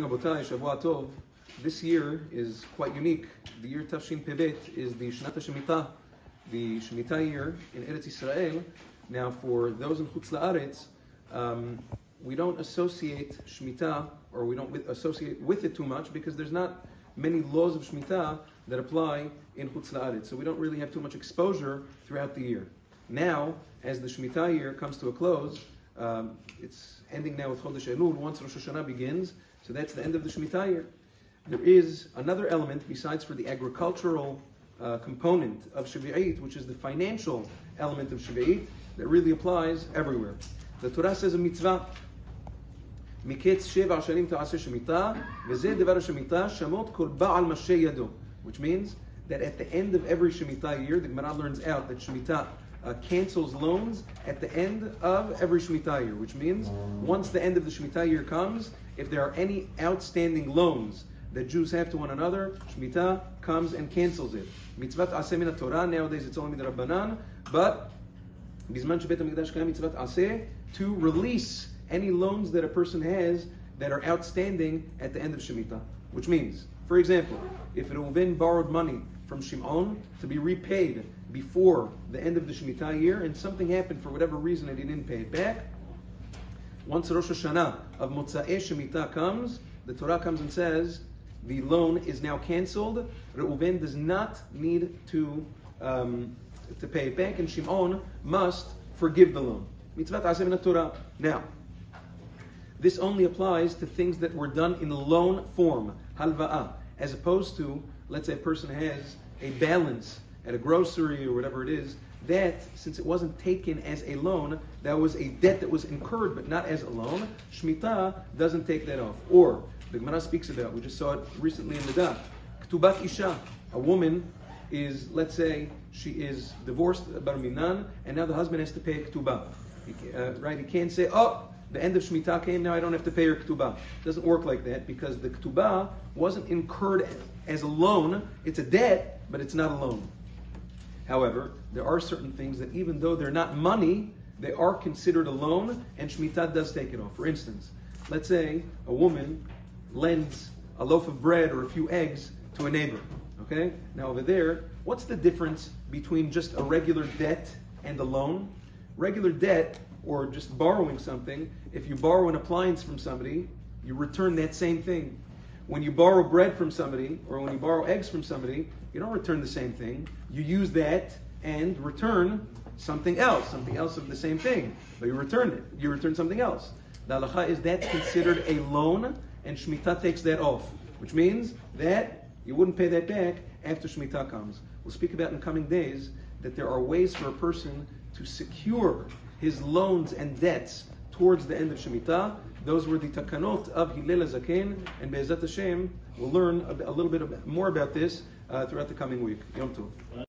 Rabotai, Shavua Tov. This year is quite unique. The year Tafshin Pebet is the Shemita, the Shemita year in Eretz Israel. Now, for those in Chutz La'aretz, we don't associate Shemita, or we don't associate with it too much, because there's not many laws of Shemita that apply in Chutz La'aretz. So we don't really have too much exposure throughout the year. Now, as the Shemita year comes to a close, it's ending now with Chodesh Elul. Once Rosh Hashanah begins, so that's the end of the Shemita year. There is another element besides for the agricultural component of Shvi'it, which is the financial element of Shvi'it, that really applies everywhere. The Torah says a mitzvah, Miketz sheva shanim ta'aseh Shemita, v'zeh devar Shemita, shamot kol ba'al mashe yado, which means that at the end of every Shemita year, the Gemara learns out that Shemita cancels loans at the end of every Shemita year, which means once the end of the Shemita year comes, if there are any outstanding loans that Jews have to one another, Shemita comes and cancels it. Mitzvat aseh min Torah, nowadays it's only min Rabbanan, but bizman shebet hamikdash kayam mitzvat aseh, to release any loans that a person has that are outstanding at the end of Shemita. Which means, for example, if Reuven borrowed money from Shimon to be repaid before the end of the Shemita year, and something happened for whatever reason and he didn't pay it back, once Rosh Hashanah of Motza'eh Shemita comes, the Torah comes and says, the loan is now canceled. Reuven does not need to pay it back, and Shimon must forgive the loan. Mitzvat aseh min Torah. Now, this only applies to things that were done in loan form, halva'ah, as opposed to, let's say a person has a balance at a grocery or whatever it is, that, since it wasn't taken as a loan, that was a debt that was incurred but not as a loan, Shmita doesn't take that off. Or, the Gemara speaks about, we just saw it recently in the Daf, K'tubat Isha, a woman is, let's say, she is divorced, bar minan, and now the husband has to pay a K'tubah. Right? He can't say, oh, the end of Shmita came, now I don't have to pay her K'tubah. It doesn't work like that, because the K'tubah wasn't incurred as a loan. It's a debt, but it's not a loan. However, there are certain things that even though they're not money, they are considered a loan, and Shmita does take it off. For instance, let's say a woman lends a loaf of bread or a few eggs to a neighbor. Okay? Now over there, what's the difference between just a regular debt and a loan? Regular debt, or just borrowing something, if you borrow an appliance from somebody, you return that same thing. When you borrow bread from somebody, or when you borrow eggs from somebody, you don't return the same thing. You use that and return something else of the same thing. But you return it. You return something else. The halacha is that's considered a loan, and Shmita takes that off. Which means that you wouldn't pay that back after Shmita comes. We'll speak about in coming days that there are ways for a person to secure his loans and debts towards the end of Shemita. Those were the takanot of Hillel HaZaken, and Be'ezat Hashem, we'll learn a little bit more about this throughout the coming week. Yom Tov.